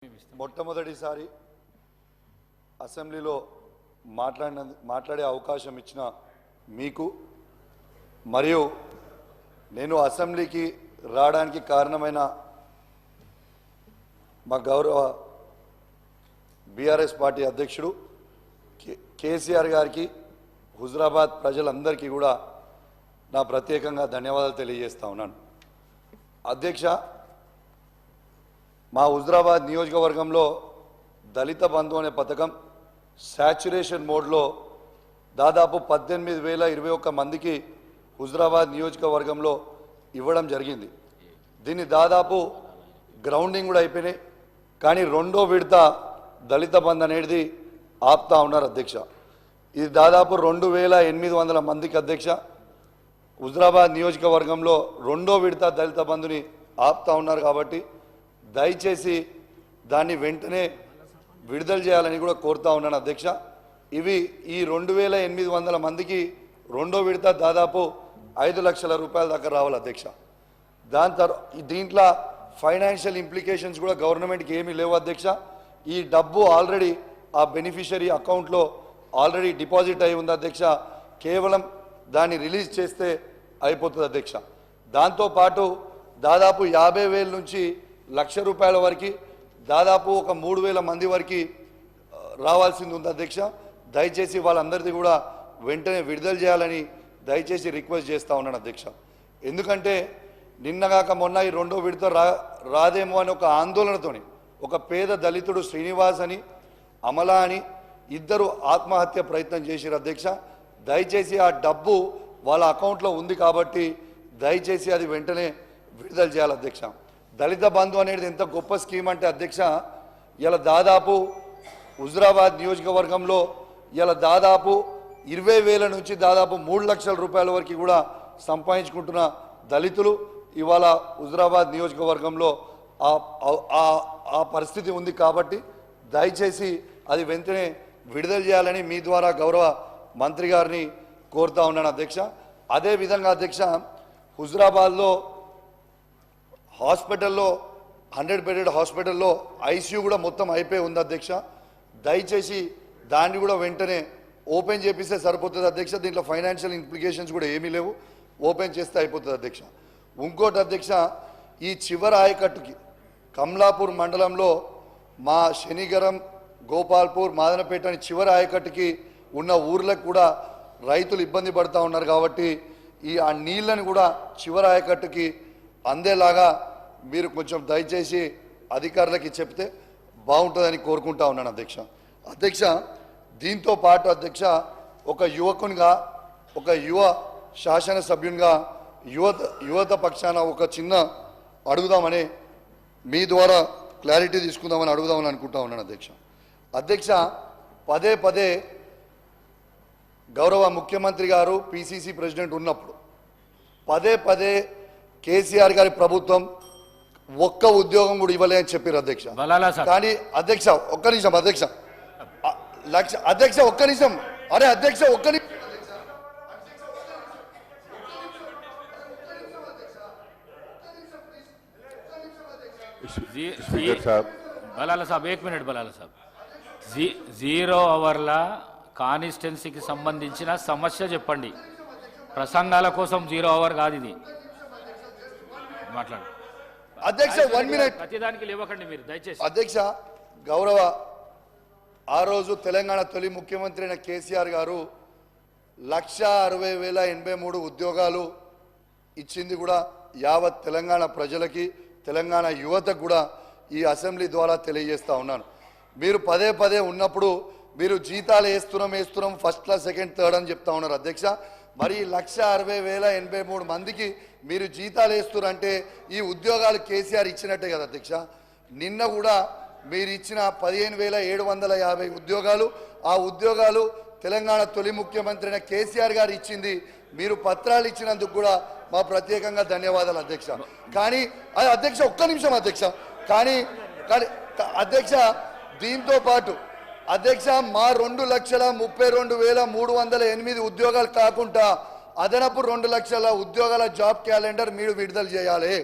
మొట్టమొదటిసారి అసెంబ్లీలో మాట్లాడే అవకాశం ఇచ్చిన మీకు మరియు నేను అసెంబ్లీకి రావడానికి కారణమైన మా గౌరవ బీఆర్ఎస్ పార్టీ అధ్యక్షుడు కేసీఆర్ గారికి హుజరాబాద్ ప్రజలందరికీ కూడా నా ప్రత్యేకంగా ధన్యవాదాలు తెలియజేస్తా ఉన్నాను. అధ్యక్ష, మా హుజరాబాద్ నియోజకవర్గంలో దళిత బంధు అనే పథకం సాచ్యురేషన్ మోడ్లో దాదాపు 18,021 మందికి హుజరాబాద్ నియోజకవర్గంలో ఇవ్వడం జరిగింది. దీన్ని దాదాపు గ్రౌండింగ్ కూడా అయిపోయినాయి. కానీ రెండో విడత దళిత బంధు అనేది ఆపుతా ఉన్నారు అధ్యక్ష. ఇది దాదాపు 2,800 మందికి అధ్యక్ష హుజరాబాద్ నియోజకవర్గంలో రెండో విడత దళిత బంధుని ఆపుతా ఉన్నారు. కాబట్టి దయచేసి దాన్ని వెంటనే విడుదల చేయాలని కూడా కోరుతా ఉన్నాను అధ్యక్ష. ఇవి ఈ 2,800 మందికి రెండో విడత దాదాపు 5 లక్షల రూపాయల దాకా రావాలి అధ్యక్ష. దాని తర్వాత దీంట్లో ఫైనాన్షియల్ ఇంప్లికేషన్స్ కూడా గవర్నమెంట్కి ఏమీ లేవు అధ్యక్ష. ఈ డబ్బు ఆల్రెడీ ఆ బెనిఫిషరీ అకౌంట్లో ఆల్రెడీ డిపాజిట్ అయి ఉంది అధ్యక్ష. కేవలం దాన్ని రిలీజ్ చేస్తే అయిపోతుంది అధ్యక్ష. దాంతోపాటు దాదాపు 50,000 నుంచి 1,00,000 రూపాయల వరకు దాదాపు ఒక 3,000 మంది వరకు రావాల్సింది ఉంది అధ్యక్ష. దయచేసి వాళ్ళందరిది కూడా వెంటనే విడుదల చేయాలని దయచేసి రిక్వెస్ట్ చేస్తూ ఉన్నాను అధ్యక్ష. ఎందుకంటే నిన్నగాక మొన్న ఈ రెండో విడత రాదేమో అని ఒక ఆందోళనతోని ఒక పేద దళితుడు శ్రీనివాస్ అని అమలా అని ఇద్దరు ఆత్మహత్య ప్రయత్నం చేశారు అధ్యక్ష. దయచేసి ఆ డబ్బు వాళ్ళ అకౌంట్లో ఉంది కాబట్టి దయచేసి అది వెంటనే విడుదల చేయాలి అధ్యక్ష. దళిత బంధు అనేది ఎంత గొప్ప స్కీమ్ అంటే అధ్యక్ష, ఇలా దాదాపు హుజరాబాద్ నియోజకవర్గంలో ఇలా దాదాపు 20,000 నుంచి దాదాపు 3 లక్షల రూపాయల వరకు కూడా సంపాదించుకుంటున్న దళితులు ఇవాళ హుజరాబాద్ నియోజకవర్గంలో ఆ పరిస్థితి ఉంది. కాబట్టి దయచేసి అది వెంటనే విడుదల చేయాలని మీ ద్వారా గౌరవ మంత్రి గారిని కోరుతా ఉన్నాను అధ్యక్ష. అదేవిధంగా అధ్యక్ష, హుజరాబాద్లో హాస్పిటల్లో 100 బెడెడ్ హాస్పిటల్లో ఐసీయూ కూడా మొత్తం అయిపోయి ఉంది అధ్యక్ష. దయచేసి దాన్ని కూడా వెంటనే ఓపెన్ చేపిస్తే సరిపోతుంది అధ్యక్ష. దీంట్లో ఫైనాన్షియల్ ఇంప్లికేషన్స్ కూడా ఏమీ లేవు, ఓపెన్ చేస్తే అయిపోతుంది అధ్యక్ష. ఇంకోటి అధ్యక్ష, ఈ చివరి ఆయకట్టుకి కమలాపూర్ మండలంలో మా శనిగరం, గోపాల్పూర్, మాదనపేట అని చివరి ఆయకట్టుకి ఉన్న ఊర్లకు కూడా రైతులు ఇబ్బంది పడుతూ ఉన్నారు. కాబట్టి ఆ నీళ్ళని కూడా చివరి ఆయకట్టుకి అందేలాగా మీరు కొంచెం దయచేసి అధికారులకి చెప్తే బాగుంటుందని కోరుకుంటా ఉన్నాను అధ్యక్ష. అధ్యక్ష, దీంతో పాటు అధ్యక్ష, ఒక యువకునిగా, ఒక యువ శాసనసభ్యునిగా యువత పక్షాన ఒక చిన్న అడుగుదామని మీ ద్వారా క్లారిటీ తీసుకుందామని అడుగుదామని అనుకుంటా ఉన్నాను అధ్యక్ష. అధ్యక్ష, పదే పదే గౌరవ ముఖ్యమంత్రి గారు పిసిసి ప్రెసిడెంట్ ఉన్నప్పుడు పదే పదే కేసీఆర్ గారి ప్రభుత్వం ఒక్క ఉద్యోగం కూడా ఇవ్వలే అని చెప్పారు అధ్యక్ష. కానీ అధ్యక్ష ఒక్క నిమిషం అధ్యక్ష, అధ్యక్ష ఒక్క నిమిషం, అరే అధ్యక్ష ఒక్క నిమిషం, బలాలా సాబ్ 1 మినిట్ బలాలా సాబ్. 0 అవర్ల కాన్స్టిట్యున్సీకి సంబంధించిన సమస్య చెప్పండి. ప్రసంగాల కోసం 0 అవర్ కాదు ఇది. మాట్లాడు అధ్యక్ష. 1 మినిట్ ప్రతిదానికి లేవకండి మీరు దయచేసి. అధ్యక్ష, గౌరవ ఆ రోజు తెలంగాణ తొలి ముఖ్యమంత్రి అయిన కేసీఆర్ గారు 1,60,083 ఉద్యోగాలు ఇచ్చింది కూడా యావత్ తెలంగాణ ప్రజలకి, తెలంగాణ యువతకు కూడా ఈ అసెంబ్లీ ద్వారా తెలియజేస్తా ఉన్నాను. మీరు పదే పదే ఉన్నప్పుడు మీరు జీతాలు వేస్తున్నాం ఫస్ట్ క్లాస్, సెకండ్, థర్డ్ అని చెప్తా ఉన్నారు అధ్యక్ష. మరి 1,60,083 మందికి మీరు జీతాలు వేస్తున్నారంటే ఈ ఉద్యోగాలు కేసీఆర్ ఇచ్చినట్టే కదా అధ్యక్ష. నిన్న కూడా మీరు ఇచ్చిన 15,750 ఉద్యోగాలు, ఆ ఉద్యోగాలు తెలంగాణ తొలి ముఖ్యమంత్రి అయిన కేసీఆర్ గారు ఇచ్చింది. మీరు పత్రాలు ఇచ్చినందుకు కూడా మా ప్రత్యేకంగా ధన్యవాదాలు అధ్యక్ష. కానీ అధ్యక్ష ఒక్క నిమిషం అధ్యక్ష, కానీ అధ్యక్ష దీంతో పాటు అధ్యక్ష మా 2,32,308 ఉద్యోగాలు కాకుండా అదనపు 2 లక్షల ఉద్యోగాల జాబ్ క్యాలెండర్ మీరు విడుదల చేయాలి.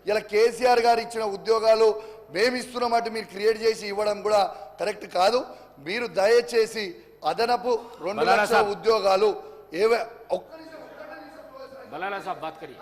ఇలా కేసీఆర్ గారు ఇచ్చిన ఉద్యోగాలు మేము ఇస్తున్నమాట మీరు క్రియేట్ చేసి ఇవ్వడం కూడా కరెక్ట్ కాదు. మీరు దయచేసి అదనపు 2 లక్షల ఉద్యోగాలు బలాలా సాబ్ బాత్ కరియే